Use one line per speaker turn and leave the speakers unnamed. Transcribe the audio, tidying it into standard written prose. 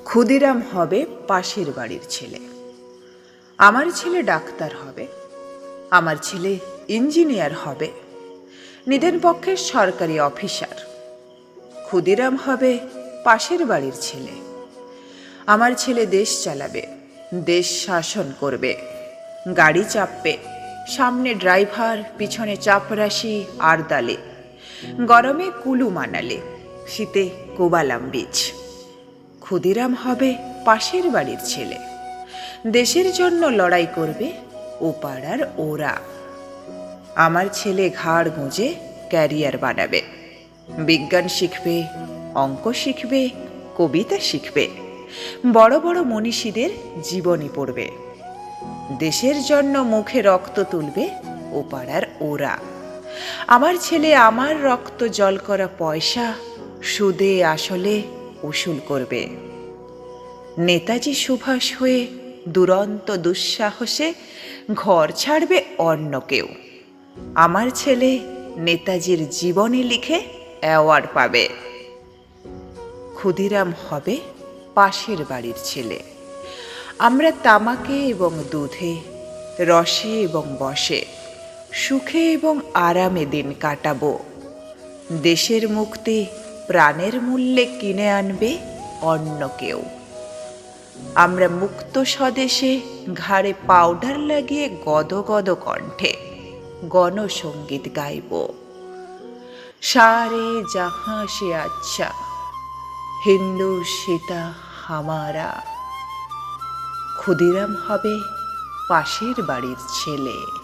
ক্ষুদিরাম হবে পাশের বাড়ির ছেলে। আমার ছেলে ডাক্তার হবে, আমার ছেলে ইঞ্জিনিয়ার হবে, নিদেন পক্ষের সরকারি অফিসার। ক্ষুদিরাম হবে পাশের বাড়ির ছেলে। আমার ছেলে দেশ চালাবে, দেশ শাসন করবে, গাড়ি চাপবে, সামনে ড্রাইভার, পিছনে চাপরাশি আর দালে, গরমে কুলু মানালে, শীতে কোবালাম বীজ। ক্ষুদিরাম হবে পাশের বাড়ির ছেলে। দেশের জন্য লড়াই করবে ও পাড়ার ওরা। আমার ছেলে ঘাড় গুঁজে ক্যারিয়ার বানাবে, বিজ্ঞান শিখবে, অঙ্ক শিখবে, কবিতা শিখবে, বড় বড় মনীষীদের জীবনী পড়বে। দেশের জন্য মুখে রক্ত তুলবে ও পাড়ার ওরা। আমার ছেলে আমার রক্ত জল করা পয়সা সুদে আসলে উসুল করবে। নেতাজি সুভাষ হয়ে দুরন্ত দুঃসাহসে ঘর ছাড়বে অন্য কেউ। আমার ছেলে নেতাজির জীবনী লিখে অ্যাওয়ার্ড পাবে। ক্ষুদিরাম হবে পাশের বাড়ির ছেলে। আমরা তামাকে এবং দুধে, রসে এবং বসে, সুখে এবং আরামে দিন কাটাবো। দেশের মুক্তি প্রাণের মূল্যে কিনে আনবে অন্য কেউ। আমরা মুক্ত স্বদেশে ঘাড়ে পাউডার লাগিয়ে গদগদ কণ্ঠে গণসঙ্গীত গাইব। সারে জাহাঁ সে আচ্ছা, হিন্দু সীতা হামারা। ক্ষুদিরাম হবে পাশের বাড়ির ছেলে।